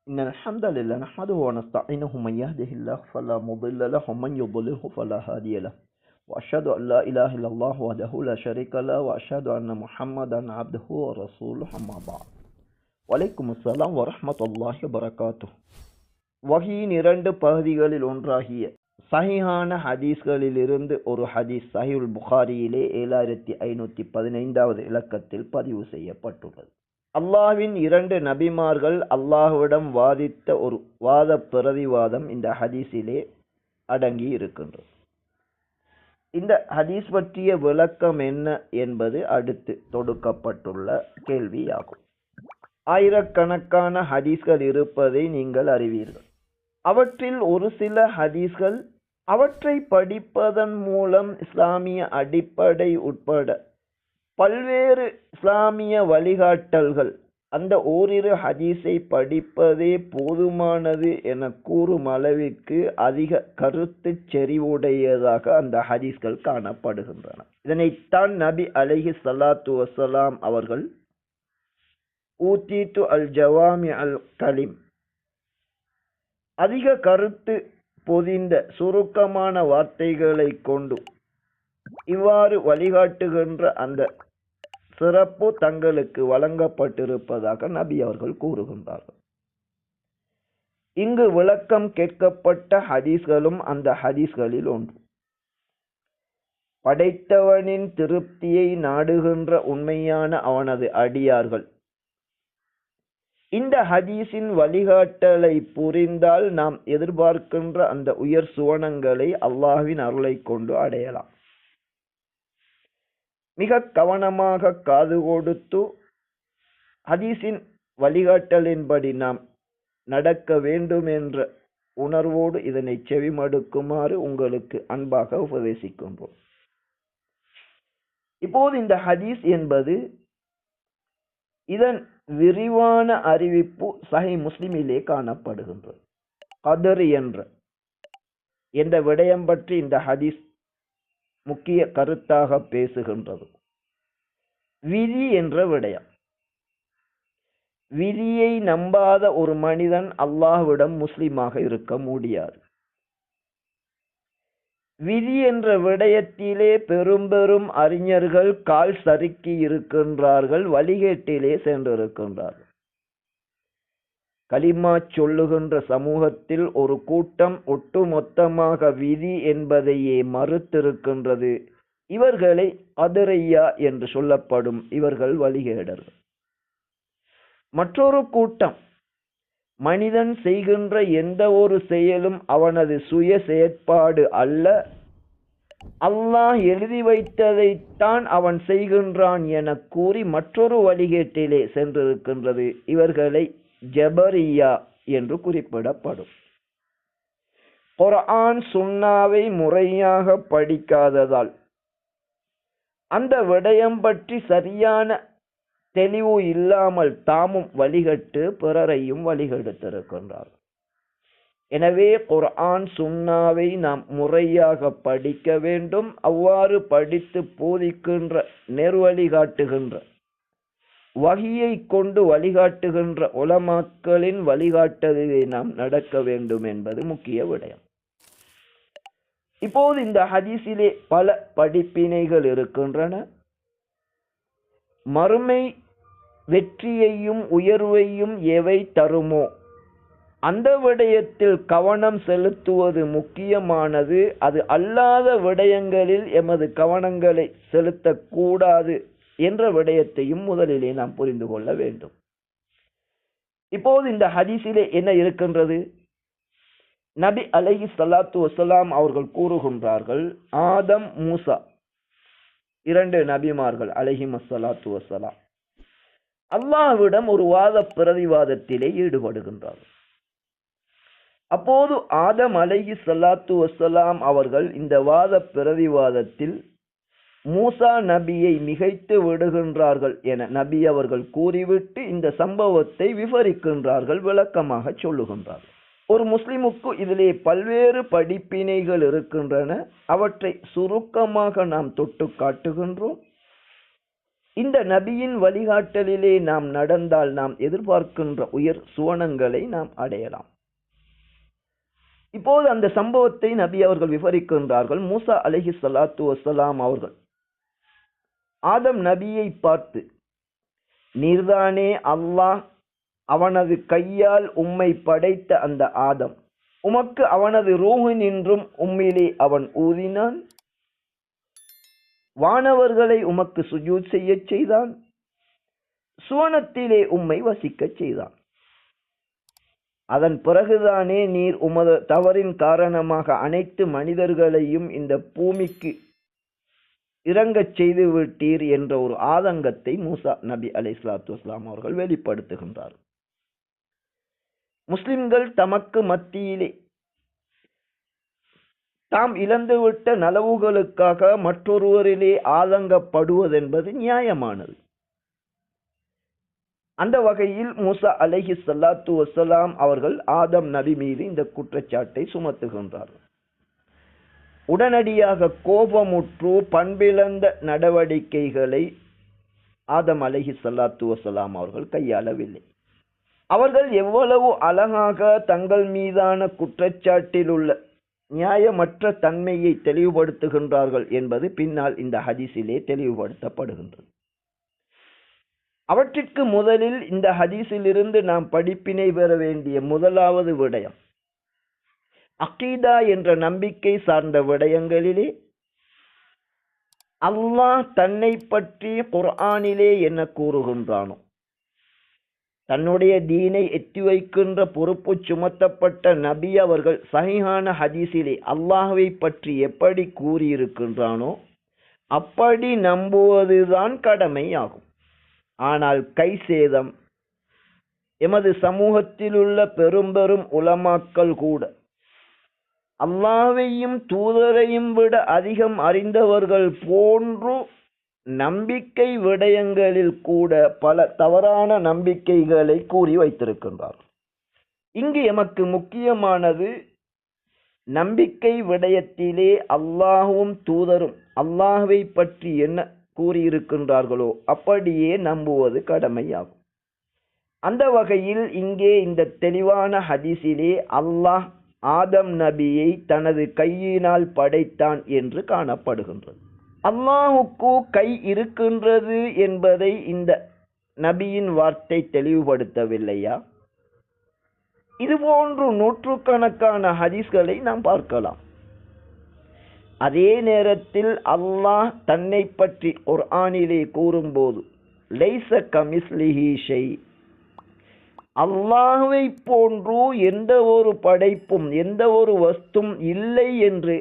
إن الحمد لله نحمده ونستعينه من يهده الله فلا مضل له ومن يضلله فلا هادي له وأشهد أن لا إله إلا الله وحده لا شريك له وأشهد أن محمدا عبده ورسوله أما بعد வலைக்கும் அஸ்ஸலாம் வரஹ்மத்துல்லாஹி வபரகாத்துஹு. வஹீயின் இரண்டு பகுதிகளில் ஒன்றாகிய சஹீஹான ஹதீஸ்களிலிருந்து ஒரு ஹதீஸ் சஹீஹுல் புகாரியிலே 7515வது இலக்கத்தில் பதிவு செய்யப்பட்டுள்ளது. அல்லாஹ்வின் இரண்டு நபிமார்கள் அல்லாஹ்விடம் வாதித்த ஒரு வாத பிரதிவாதம் இந்த ஹதீஸிலே அடங்கி இருக்கின்றது. இந்த ஹதீஸ் பற்றிய விளக்கம் என்ன என்பது அடுத்து தொடுக்கப்பட்டுள்ள கேள்வியாகும். ஆயிரக்கணக்கான ஹதீஸ்கள் இருப்பதை நீங்கள் அறிவீர்கள். அவற்றில் ஒரு சில ஹதீஸ்கள் அவற்றை படிப்பதன் மூலம் இஸ்லாமிய அடிப்படை உட்பட பல்வேறு இஸ்லாமிய வழிகாட்டல்கள் அந்த ஓரிரு ஹதீஸை படிப்பதே போதுமானது என கூறும் அளவிற்கு அதிக கருத்து செறிவுடையதாக அந்த ஹதீஸ்கள் காணப்படுகின்றன. இதனைத்தான் நபி அலைஹி ஸலாத்து வஸலாம் அவர்கள் ஊதீது அல் ஜவாமி அல் கலிம், அதிக கருத்து பொதிந்த சுருக்கமான வார்த்தைகளை கொண்டு இவ்வாறு வழிகாட்டுகின்ற அந்த சிறப்பு தங்களுக்கு வழங்கப்பட்டிருப்பதாக நபி அவர்கள் கூறுகின்றார்கள். இங்கு விளக்கம் கேட்கப்பட்ட ஹதீஸ்களும் அந்த ஹதீஸ்களில் ஒன்று. படைத்தவனின் திருப்தியை நாடுகின்ற உண்மையான அவனது அடியார்கள் இந்த ஹதீஸின் வழிகாட்டலை புரிந்தால் நாம் எதிர்பார்க்கின்ற அந்த உயர் சுவனங்களை அல்லாஹ்வின் அருளை கொண்டு அடையலாம். மிக கவனமாக காது கொடுத்து ஹதீஸின் வழிகாட்டலின்படி நாம் நடக்க வேண்டும் என்ற உணர்வோடு இதனை செவிமடுக்குமாறு உங்களுக்கு அன்பாக உபதேசிக்கின்றோம். இப்போது இந்த ஹதீஸ் என்பது இதன் விரிவான அறிவிப்பு சஹீஹ் முஸ்லிமிலே காணப்படுகின்றது. கதர் என்ற விடயம் பற்றி இந்த ஹதீஸ் முக்கிய கருத்தாக பேசுகின்றது. விதி என்ற விடயம். விதியை நம்பாத ஒரு மனிதன் அல்லாஹ்விடம் முஸ்லிமாக இருக்க முடியாது. விதி என்ற விடயத்திலே பெரும் அறிஞர்கள் கால் சறுக்கி இருக்கின்றார்கள், வழிகேட்டிலே சென்றிருக்கின்றார்கள். கலிமா சொல்லுகின்ற சமூகத்தில் ஒரு கூட்டம் ஒட்டுமொத்தமாக விதி என்பதையே மறுத்திருக்கின்றது. இவர்களை கதரியா என்று சொல்லப்படும் இவர்கள் வழிகேடர்கள். மற்றொரு கூட்டம் மனிதன் செய்கின்ற எந்த ஒரு செயலும் அவனது சுய செயற்பாடு அல்ல, அல்லாஹ் எழுதி வைத்ததைத்தான் அவன் செய்கின்றான் என கூறி மற்றொரு வழிகேட்டிலே சென்றிருக்கின்றது. இவர்களை ஜபரியா என்று குறிப்பிடப்படும். குர்ஆன் சுன்னாவை முறையாக படிக்காததால் அந்த விடயம் பற்றி சரியான தெளிவு இல்லாமல் தாமும் வழிகட்டு பிறரையும் வழிகெடுத்திருக்கின்றார். எனவே குர்ஆன் சுன்னாவை நாம் முறையாக படிக்க வேண்டும். அவ்வாறு படித்து போதிக்கின்ற நேர்வழிகாட்டுகின்ற வஹியை கொண்டு வழிகாட்டுகின்ற உலமாக்களின் வழிகாட்டுதலை நாம் நடக்க வேண்டும் என்பது முக்கிய விடயம். இப்போது இந்த ஹதீஸிலே பல படிப்பினைகள் இருக்கின்றன. மறுமை வெற்றியையும் உயர்வையும் எவை தருமோ அந்த விடயத்தில் கவனம் செலுத்துவது முக்கியமானது. அது அல்லாத விடயங்களில் எமது கவனங்களை செலுத்தக்கூடாது என்ற விடயத்தையும் முதலிலே நாம் புரிந்து கொள்ள வேண்டும். இப்போது இந்த ஹதீஸிலே என்ன இருக்கின்றது? நபி அலைஹி ஸலாத்து வஸலாம் அவர்கள் கூறுகின்றார்கள், ஆதம் மூசா இரண்டு நபிமார்கள் அலைஹிமஸ்ஸலாத்து வஸலாம் அல்லாஹ்விடம் ஒரு வாத பிரதிவாதத்திலே ஈடுபடுகின்றார்கள். அப்போது ஆதம் அலைஹி ஸலாத்து வஸலாம் அவர்கள் இந்த வாத பிரதிவாதத்தில் மூசா நபியை மிகைத்து விடுகின்றார்கள் என நபி அவர்கள் கூறிவிட்டு இந்த சம்பவத்தை விவரிக்கின்றார்கள், விளக்கமாக சொல்லுகின்றார்கள். ஒரு முஸ்லிமுக்கு இதிலே பல்வேறு படிப்பினைகள் இருக்கின்றன. அவற்றை சுருக்கமாக நாம் தொட்டு காட்டுகின்றோம். இந்த நபியின் வழிகாட்டலிலே நாம் நடந்தால் நாம் எதிர்பார்க்கின்ற உயர் சுவனங்களை நாம் அடையலாம். இப்போது அந்த சம்பவத்தை நபி அவர்கள் விவரிக்கின்றார்கள். மூசா அலைஹிஸ்ஸலாத்து வஸ்ஸலாம் அவர்கள் ஆதம் நபியை பார்த்து, நீர்தானே அல்லாஹ் அவனது கையால் உம்மை படைத்த அந்த ஆதம், உமக்கு அவனது ரூஹு நின்றும் உம்மிலே அவன் ஊதினான், வானவர்களை உமக்கு சுஜூத் செய்ய செய்தான், சுவனத்திலே உம்மை வசிக்க செய்தான். அதன் பிறகுதானே நீர் உமது தவறின் காரணமாக அனைத்து மனிதர்களையும் இந்த பூமிக்கு இறங்கச் செய்து விட்டீர் என்ற ஒரு ஆதங்கத்தை மூசா நபி அலைஹிஸ்ஸலாத்து வஸ்ஸலாம் அவர்கள் வெளிப்படுத்துகின்றார். முஸ்லிம்கள் தமக்கு மத்தியிலே தாம் இழந்துவிட்ட நலவுகளுக்காக மற்றொருவரிலே ஆதங்கப்படுவதென்பது நியாயமானது. அந்த வகையில் மூசா அலைஹிஸ்ஸலாத்து வஸ்ஸலாம் அவர்கள் ஆதம் நபி மீது இந்த குற்றச்சாட்டை சுமத்துகின்றார்கள். உடனடியாக கோபமுற்று பண்பிழந்த நடவடிக்கைகளை ஆதம் அலைஹிஸ்ஸலாத்து வஸ்ஸலாம் அவர்கள் கையாளவில்லை. அவர்கள் எவ்வளவு அழகாக தங்கள் மீதான குற்றச்சாட்டில் உள்ள நியாயமற்ற தன்மையை தெளிவுபடுத்துகின்றார்கள் என்பது பின்னால் இந்த ஹதீஸிலே தெளிவுபடுத்தப்படுகின்றது. அவற்றிற்கு முதலில் இந்த ஹதீஸிலிருந்து நாம் படிப்பினை பெற வேண்டிய முதலாவது விடயம், அகீதா என்ற நம்பிக்கை சார்ந்த விடயங்களிலே அல்லாஹ் தன்னை பற்றி குர்ஆனிலே என்ன கூறுகின்றானோ, தன்னுடைய தீனை எத்தி வைக்கின்ற பொறுப்பு சுமத்தப்பட்ட நபி அவர்கள் சஹீஹான ஹதீஸிலே அல்லாஹ்வை பற்றி எப்படி கூறியிருக்கின்றானோ அப்படி நம்புவதுதான் கடமையாகும். ஆனால் கை சேதம், எமது சமூகத்தில் உள்ள பெரும் பெரும் உலமாக்கள் கூட அல்லாஹ்வையும் தூதரையும் விட அதிகம் அறிந்தவர்கள் போன்று நம்பிக்கை விடயங்களில் கூட பல தவறான நம்பிக்கைகளை கூறி வைத்திருக்கின்றார். இங்கு எமக்கு முக்கியமானது, நம்பிக்கை விடயத்திலே அல்லாஹுவும் தூதரும் அல்லாஹ்வை பற்றி என்ன கூறியிருக்கின்றார்களோ அப்படியே நம்புவது கடமையாகும். அந்த வகையில் இங்கே இந்த தெளிவான ஹதீஸிலே அல்லாஹ் ஆதம் நபியை தனது கையினால் படைத்தான் என்று காணப்படுகின்றது. அல்லாஹுக்கு கை இருக்கின்றது என்பதை இந்த நபியின் வார்த்தை தெளிவுபடுத்தவில்லையா? இதுபோன்று நூற்றுக்கணக்கான ஹதீஸ்களை நாம் பார்க்கலாம். அதே நேரத்தில் அல்லாஹ் தன்னை பற்றி குர்ஆனிலே கூறும்போது லைஸ கமிஸ்லிஹி ஷை, அல்லாஹ்வை போன்று எந்த ஒரு படைப்பும் எந்த ஒரு வஸ்தும் இல்லை என்று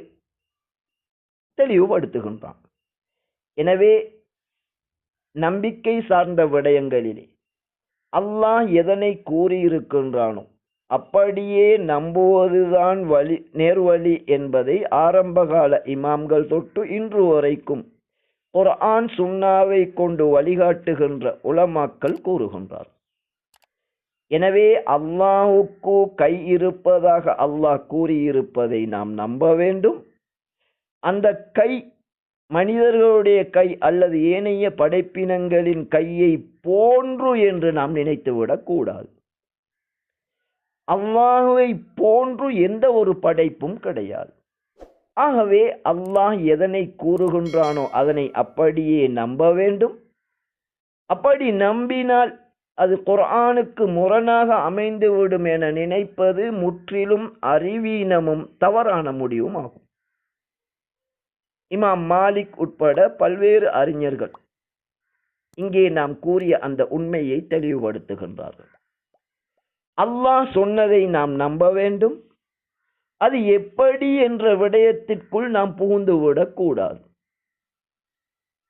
தெளிவுபடுத்துகின்றான். எனவே நம்பிக்கை சார்ந்த விடயங்களிலே அல்லாஹ் எதனை கூறியிருக்கின்றானோ அப்படியே நம்புவதுதான் வழி, நேர்வழி என்பதை ஆரம்பகால இமாம்கள் தொட்டு இன்று வரைக்கும் குர்ஆன் சுன்னாவை கொண்டு வழிகாட்டுகின்ற உலமாக்கள் கூறுகின்றார். எனவே அல்லாஹுக்கு கை இருப்பதாக அல்லாஹ் கூறியிருப்பதை நாம் நம்ப வேண்டும். அந்த கை மனிதர்களுடைய கை அல்லது ஏனைய படைப்பினங்களின் கையை போன்று என்று நாம் நினைத்துவிடக் கூடாது. அல்லாஹுவை போன்று எந்த ஒரு படைப்பும் கிடையாது. ஆகவே அல்லாஹ் எதனை கூறுகின்றானோ அதனை அப்படியே நம்ப வேண்டும். அப்படி நம்பினால் அது குர்ஆனுக்கு முரணாக அமைந்துவிடும் என நினைப்பது முற்றிலும் அறிவீனமும் தவறான முடிவும் ஆகும். இமாம் மாலிக் உட்பட பல்வேறு அறிஞர்கள் இங்கே நாம் கூறிய அந்த உண்மையை தெளிவுபடுத்துகின்றார்கள். அல்லாஹ் சொன்னதை நாம் நம்ப வேண்டும். அது எப்படி என்ற விடயத்திற்குள் நாம் புகுந்துவிடக் கூடாது.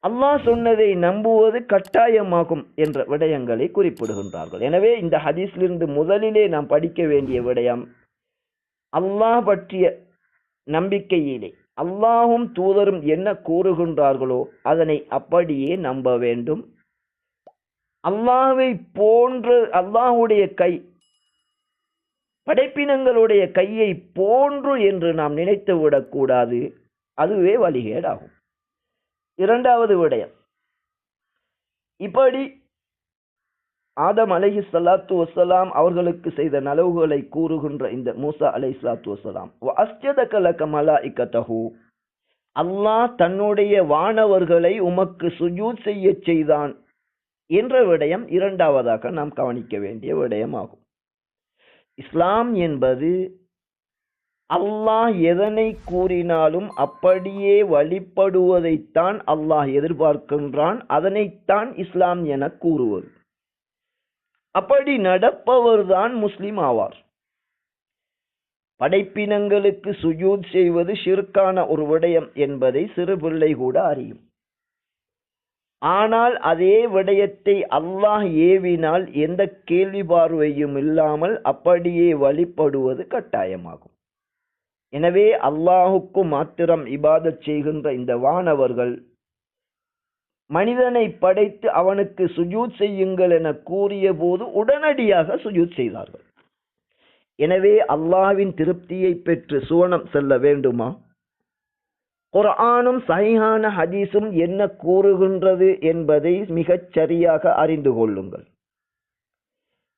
அல்லாஹ் சொன்னதை நம்புவது கட்டாயமாகும் என்ற விடயங்களை குறிப்பிடுகின்றார்கள். எனவே இந்த ஹதீஸிலிருந்து முதலிலே நாம் படிக்க வேண்டிய விடயம், அல்லாஹ் பற்றிய நம்பிக்கையிலே அல்லாஹும் தூதரும் என்ன கூறுகின்றார்களோ அதனை அப்படியே நம்ப வேண்டும். அல்லாஹ்வை போன்று அல்லாஹுடைய கை படைப்பினங்களுடைய கையை போன்று என்று நாம் நினைத்து விடக்கூடாது. அதுவே வழிகேடாகும். இரண்டாவது விடயம், இப்படி ஆதம் அலைஹிஸ்ஸலாத்து வஸ்ஸலாம் அவர்களுக்கு செய்த நலவுகளை கூறுகின்ற இந்த மூசா அலைஹிஸ்ஸலாத்து வஸ்ஸலாம் அஸ்ஜதக லக மலாயிகதஹு, அல்லாஹ் தன்னுடைய வானவர்களை உமக்கு சுஜூத் செய்ய செய்தான் என்ற விடயம் இரண்டாவதாக நாம் கவனிக்க வேண்டிய விடயமாகும். இஸ்லாம் என்பது அல்லாஹ் எதனை கூறினாலும் அப்படியே வழிபடுவதைத்தான் அல்லாஹ் எதிர்பார்க்கின்றான். அதனைத்தான் இஸ்லாம் என கூறுவது. அப்படி நடப்பவர்தான் முஸ்லிம் ஆவார். படைப்பினங்களுக்கு சுஜூத் செய்வது ஷிர்கான ஒரு விடயம் என்பதை சிறு பிள்ளை கூட அறியும். ஆனால் அதே விடயத்தை அல்லாஹ் ஏவினால் எந்த கேள்வி பார்வையும் இல்லாமல் அப்படியே வழிபடுவது கட்டாயமாகும். எனவே அல்லாஹுக்கு மாத்திரம் இபாதத் செய்கின்ற இந்த வானவர்கள் மனிதனை படைத்து அவனுக்கு சுஜூத் செய்யுங்கள் என கூறிய போது உடனடியாக சுஜூத் செய்தார்கள். எனவே அல்லாஹ்வின் திருப்தியை பெற்று சுவனம் செல்ல வேண்டுமா? குர்ஆனும் சஹீஹான ஹதீஸும் என்ன கூறுகின்றது என்பதை மிகச் சரியாக அறிந்து கொள்ளுங்கள்.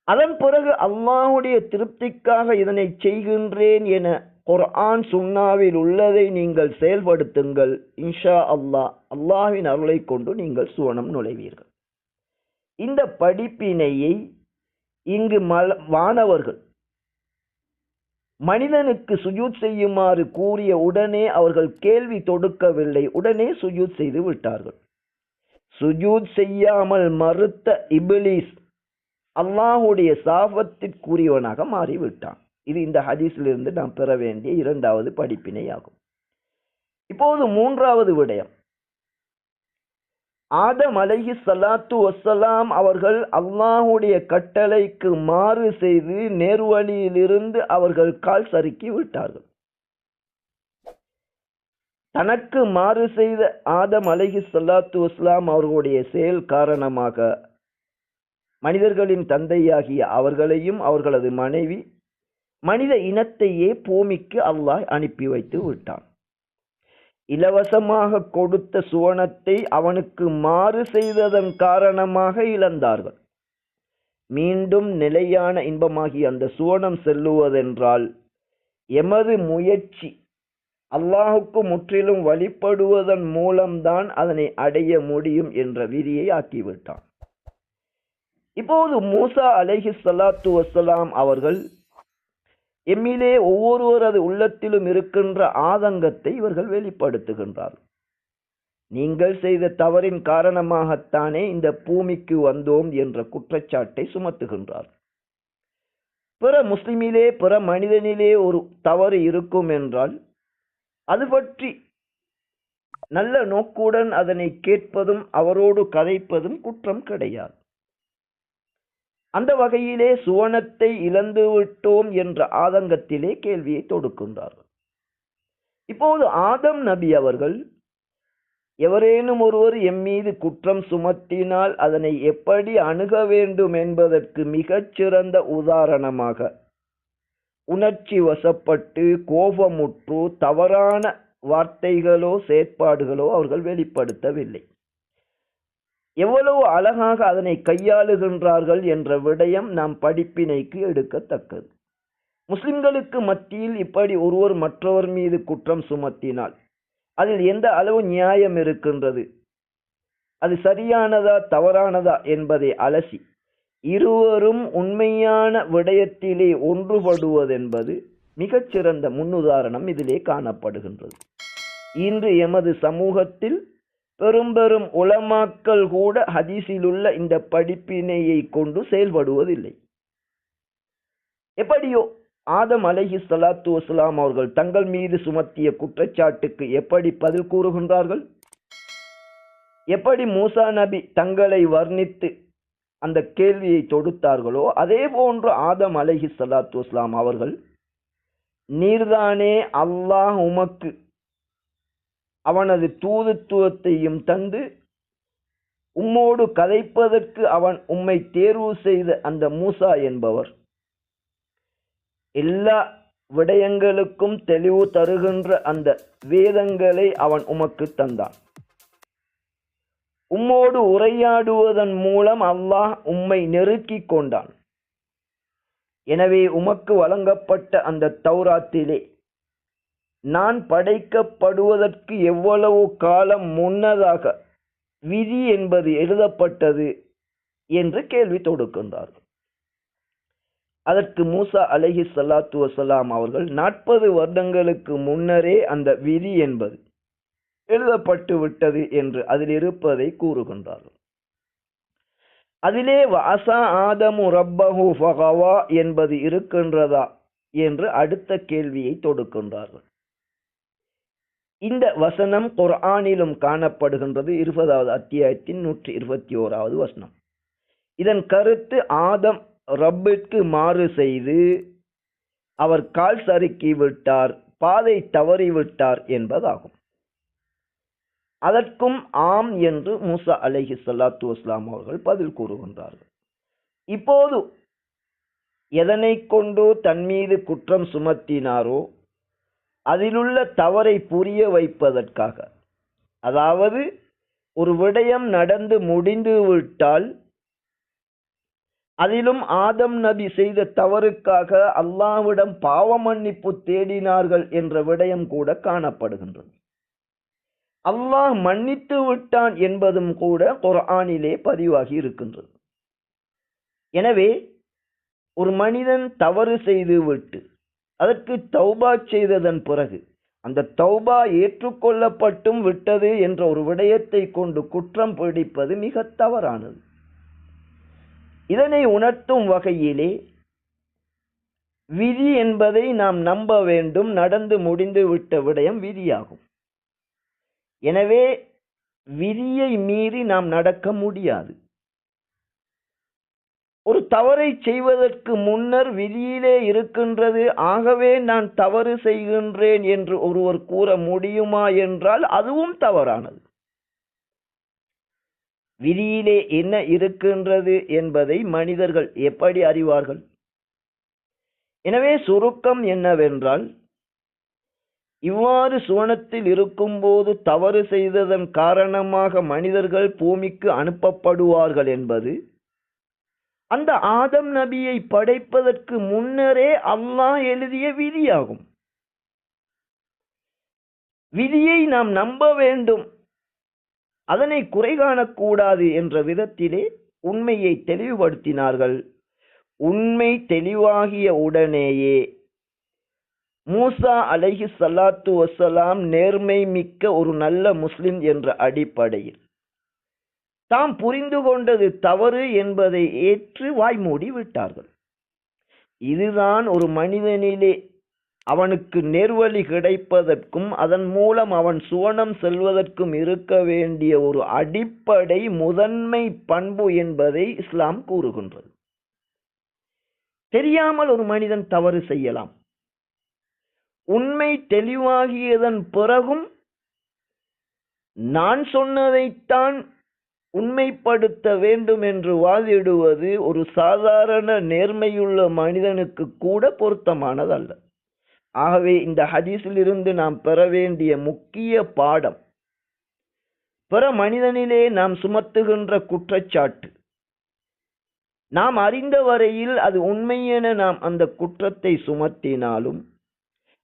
அதன் பிறகு அல்லாஹ்வுடைய திருப்திக்காக இதனை செய்கின்றேன் என குர்ஆன் சுன்னாவில் உள்ளதை நீங்கள் செயல்படுத்துங்கள். இன்ஷா அல்லாஹ், அல்லாஹ்வின் அருளை கொண்டு நீங்கள் சுவனம் நுழைவீர்கள். இந்த படிப்பினையை இங்கு வானவர்கள் மனிதனுக்கு சுஜூத் செய்யுமாறு கூறிய உடனே அவர்கள் கேள்வி தொடுக்கவில்லை, உடனே சுஜூத் செய்து விட்டார்கள். சுஜூத் செய்யாமல் மறுத்த இப்லீஸ் அல்லாஹுடைய சாபத்திற்குரியவனாக மாறிவிட்டான். இது இந்த ஹதீஸிலிருந்து நாம் பெற வேண்டிய இரண்டாவது படிப்பினை ஆகும். இப்போது மூன்றாவது விடயம், ஆதம் அலைஹிஸ்ஸலாத்து வஸ்ஸலாம் அவர்கள் அல்லாஹுடைய கட்டளைக்கு மாறு செய்து நேர்வழியிலிருந்து அவர்கள் கால் சறுக்கி விட்டார்கள். தனக்கு மாறு செய்த ஆதம் அலைஹிஸ்ஸலாத்து வஸ்ஸலாம் அவர்களுடைய செயல் காரணமாக மனிதர்களின் தந்தையாகிய அவர்களையும் அவர்களது மனைவி மனித இனத்தையே பூமிக்கு அல்லாஹ் அனுப்பி வைத்து விட்டான். இலவசமாக கொடுத்த சுவனத்தை அவனுக்கு மாறு செய்ததன் காரணமாக இழந்தார்கள். மீண்டும் நிலையான இன்பமாகி அந்த சுவனம் செல்லுவதென்றால் எமது முயற்சி அல்லாஹுக்கு முற்றிலும் வழிபடுவதன் மூலம்தான் அதனை அடைய முடியும் என்ற விதியை ஆக்கிவிட்டான். இப்போது மூசா அலைஹிஸ்ஸலாத்து வஸ்ஸலாம் அவர்கள் எம்மிலே ஒவ்வொருவரது உள்ளத்திலும் இருக்கின்ற ஆதங்கத்தை இவர்கள் வெளிப்படுத்துகின்றார்கள். நீங்கள் செய்த தவறின் காரணமாகத்தானே இந்த பூமிக்கு வந்தோம் என்ற குற்றச்சாட்டை சுமத்துகின்றார். பிற முஸ்லிமிலே பிற மனிதனிலே ஒரு தவறு இருக்கும் என்றால் அது பற்றி நல்ல நோக்குடன் அதனை கேட்பதும் அவரோடு கதைப்பதும் குற்றம் கிடையாது. அந்த வகையிலே சுவனத்தை இழந்து விட்டோம் என்ற ஆதங்கத்திலே கேள்வியை தொடுக்கின்றார்கள். இப்போது ஆதம் நபி அவர்கள் எவரேனும் ஒருவர் எம்மீது குற்றம் சுமத்தினால் அதனை எப்படி அணுக வேண்டும் என்பதற்கு மிகச்சிறந்த உதாரணமாக உணர்ச்சி வசப்பட்டு கோபமுற்று தவறான வார்த்தைகளோ செயற்பாடுகளோ அவர்கள் வெளிப்படுத்தவில்லை. எவ்வளவு அழகாக அதனை கையாளுகின்றார்கள் என்ற விடயம் நாம் படிப்பினைக்கு எடுக்கத்தக்கது. முஸ்லிம்களுக்கு மத்தியில் இப்படி ஒருவர் மற்றவர் மீது குற்றம் சுமத்தினால் அதில் எந்த அளவு நியாயம் இருக்கின்றது, அது சரியானதா தவறானதா என்பதை அலசி இருவரும் உண்மையான விடயத்திலே ஒன்றுபடுவதென்பது மிகச்சிறந்த முன்னுதாரணம் இதிலே காணப்படுகின்றது. இன்று எமது சமூகத்தில் பெரும் உலமாக்கள் கூட ஹதீஸிலுள்ள இந்த படிப்பினையை கொண்டு செயல்படுவதில்லை. எப்படியோ ஆதம் அலைஹிஸ்ஸலாத்து வஸ்ஸலாம் அவர்கள் தங்கள் மீது சுமத்திய குற்றச்சாட்டுக்கு எப்படி பதில் கூறுகின்றார்கள்? எப்படி மூசா நபி தங்களை வர்ணித்து அந்த கேள்வியை தொடுத்தார்களோ அதே போன்று ஆதம் அலைஹிஸ்ஸலாத்து வஸ்ஸலாம் அவர்கள், நீர்தானே அல்லாஹ் உமக்கு அவனது தூதுத்துவத்தையும் தந்து உம்மோடு கதைப்பதற்கு அவன் உம்மை தேர்வு செய்த அந்த மூசா என்பவர் எல்லா விடயங்களுக்கும் தெளிவு தருகின்ற அந்த வேதங்களை அவன் உமக்கு தந்தான். உம்மோடு உரையாடுவதன் மூலம் அல்லாஹ் உம்மை நெருக்கிக் கொண்டான். எனவே உமக்கு வழங்கப்பட்ட அந்த தௌராத்திலே நான் படைக்கப்படுவதற்கு எவ்வளவு காலம் முன்னதாக விதி என்பது எழுதப்பட்டது என்று கேள்வி தொடுக்கின்றார். அதற்கு மூசா அலைஹிஸ்ஸலாத்து வஸ்ஸலாம் அவர்கள் 40 வருடங்களுக்கு முன்னரே அந்த விதி என்பது எழுதப்பட்டு விட்டது என்று அதில் இருப்பதை கூறுகின்றார்கள். அதிலே வஅஸா ஆதமு ரப்பஹு ஃபகவா என்பது இருக்கின்றதா என்று அடுத்த கேள்வியை தொடுக்கின்றார்கள். இந்த வசனம் குர்ஆனிலும் காணப்படுகின்றது. 20வது அத்தியாயத்தின் 121வது வசனம். இதன் கருத்து ஆதம் ரப்பிற்கு மாறு செய்து அவர் கால் சறுக்கி விட்டார், பாதை தவறிவிட்டார் என்பதாகும். அதற்கும் ஆம் என்று மூசா அலைஹிஸ்ஸலாத்து வஸ்ஸலாம் அவர்கள் பதில் கூறுகின்றார்கள். இப்போது எதனை கொண்டு தன் மீது குற்றம் சுமத்தினாரோ அதிலுள்ள தவறை புரிய வைப்பதற்காக, அதாவது ஒரு விடயம் நடந்து முடிந்து விட்டால் அதிலும் ஆதம் நபி செய்த தவறுக்காக அல்லாஹ்விடம் பாவ மன்னிப்பு தேடினார்கள் என்ற விடயம் கூட காணப்படுகின்றது. அல்லாஹ் மன்னித்து விட்டான் என்பதும் கூட குர்ஆனிலே பதிவாகி இருக்கின்றது. எனவே ஒரு மனிதன் தவறு செய்து விட்டு அதற்கு தௌபா செய்ததன் பிறகு அந்த தௌபா ஏற்றுக்கொள்ளப்பட்டும் விட்டது என்ற ஒரு விடயத்தை கொண்டு குற்றம் பிடிப்பது மிக தவறானது. இதனை உணர்த்தும் வகையிலே விதி என்பதை நாம் நம்ப வேண்டும். நடந்து முடிந்து விட்ட விடயம் விதியாகும். எனவே விதியை மீறி நாம் நடக்க முடியாது. ஒரு தவறை செய்வதற்கு முன்னர் விதியிலே இருக்கின்றது, ஆகவே நான் தவறு செய்கின்றேன் என்று ஒருவர் கூற முடியுமா என்றால் அதுவும் தவறானது. விதியிலே என்ன இருக்கின்றது என்பதை மனிதர்கள் எப்படி அறிவார்கள்? எனவே சுருக்கம் என்னவென்றால், இவ்வாறு சுவனத்தில் இருக்கும்போது தவறு செய்ததன் காரணமாக மனிதர்கள் பூமிக்கு அனுப்பப்படுவார்கள் என்பது அந்த ஆதம் நபியை படைப்பதற்கு முன்னரே அல்லாஹ் எழுதிய விதியாகும். விதியை நாம் நம்ப வேண்டும், அதனை குறை காணக்கூடாது என்ற விதத்திலே உண்மையை தெளிவுபடுத்தினார்கள். உண்மை தெளிவாகிய உடனேயே மூசா அலைஹிஸ்ஸலாத்து வஸ்ஸலாம் நேர்மை மிக்க ஒரு நல்ல முஸ்லிம் என்ற அடிப்படையில் தாம் புரிந்து கொண்டது தவறு என்பதை ஏற்று வாய்மூடி விட்டார்கள். இதுதான் ஒரு மனிதனிலே அவனுக்கு நேர்வழி கிடைப்பதற்கும் அதன் மூலம் அவன் சுவனம் செல்வதற்கும் இருக்க வேண்டிய ஒரு அடிப்படை முதன்மை பண்பு என்பதை இஸ்லாம் கூறுகின்றது. தெரியாமல் ஒரு மனிதன் தவறு செய்யலாம். உண்மை தெளிவாகியதன் பிறகும் நான் சொன்னதைத்தான் உண்மைப்படுத்த வேண்டும் என்று வாதிடுவது ஒரு சாதாரண நேர்மையுள்ள மனிதனுக்கு கூட பொருத்தமானதல்ல. ஆகவே இந்த ஹதீஸில் இருந்து நாம் பெற வேண்டிய முக்கிய பாடம், பிற மனிதனிலே நாம் சுமத்துகின்ற குற்றச்சாட்டு நாம் அறிந்த வரையில் அது உண்மை என நாம் அந்த குற்றத்தை சுமத்தினாலும்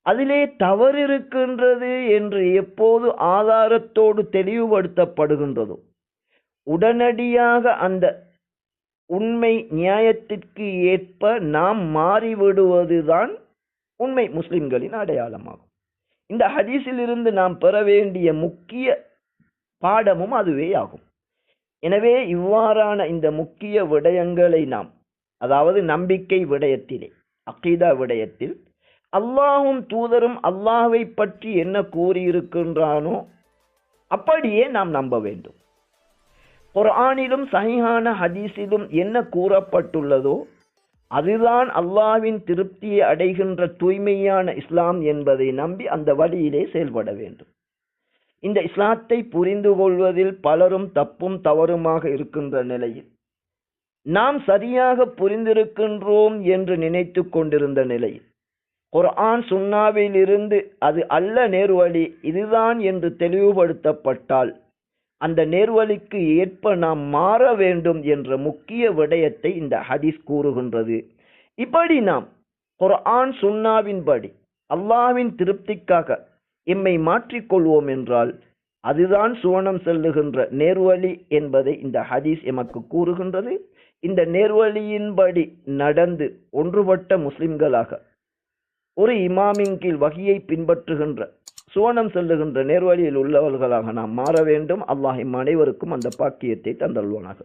அதிலே தவறு இருக்கின்றது என்று எப்போது ஆதாரத்தோடு தெளிவுபடுத்தப்படுகின்றதோ உடனடியாக அந்த உண்மை நியாயத்திற்கு ஏற்ப நாம் மாறிவிடுவதுதான் உண்மை முஸ்லிம்களின் அடையாளமாகும். இந்த ஹதீஸில் இருந்து நாம் பெற வேண்டிய முக்கிய பாடமும் அதுவே ஆகும். எனவே இவ்வாறான இந்த முக்கிய விடயங்களை நாம், அதாவது நம்பிக்கை விடயத்திலே, அகீதா விடயத்தில் அல்லாஹும் தூதரும் அல்லாஹ்வை பற்றி என்ன கூறியிருக்கின்றானோ அப்படியே நாம் நம்ப வேண்டும். குர்ஆனிலும் சஹீஹான ஹதீஸிலும் என்ன கூறப்பட்டுள்ளதோ அதுதான் அல்லாஹ்வின் திருப்தியை அடைகின்ற தூய்மையான இஸ்லாம் என்பதை நம்பி அந்த வழியிலே செயல்பட வேண்டும். இந்த இஸ்லாத்தை புரிந்து கொள்வதில் பலரும் தப்பும் தவறுமாக இருக்கின்ற நிலையில் நாம் சரியாக புரிந்திருக்கின்றோம் என்று நினைத்து கொண்டிருந்த நிலையில் குர்ஆன் சுன்னாவில் இருந்து அது அல்ல நேர்வழி, இதுதான் என்று தெளிவுபடுத்தப்பட்டால் அந்த நேர்வழிக்கு ஏற்ப நாம் மாற வேண்டும் என்ற முக்கிய விடயத்தை இந்த ஹதீஸ் கூறுகின்றது. இப்படி நாம் குர்ஆன் சுன்னாவின்படி அல்லாஹ்வின் திருப்திக்காக எம்மை மாற்றிக்கொள்வோம் என்றால் அதுதான் சுவனம் செல்லுகின்ற நேர்வழி என்பதை இந்த ஹதீஸ் எமக்கு கூறுகின்றது. இந்த நேர்வழியின்படி நடந்து ஒன்றுபட்ட முஸ்லிம்களாக ஒரு இமாமின் கீழ் வஹியை பின்பற்றுகின்ற சுவனம் செல்லுகின்ற நேர்வழியில் உள்ளவர்களாக நாம் மாற வேண்டும். அல்லாஹ் அனைவருக்கும் அந்த பாக்கியத்தை தந்தல்வானாக.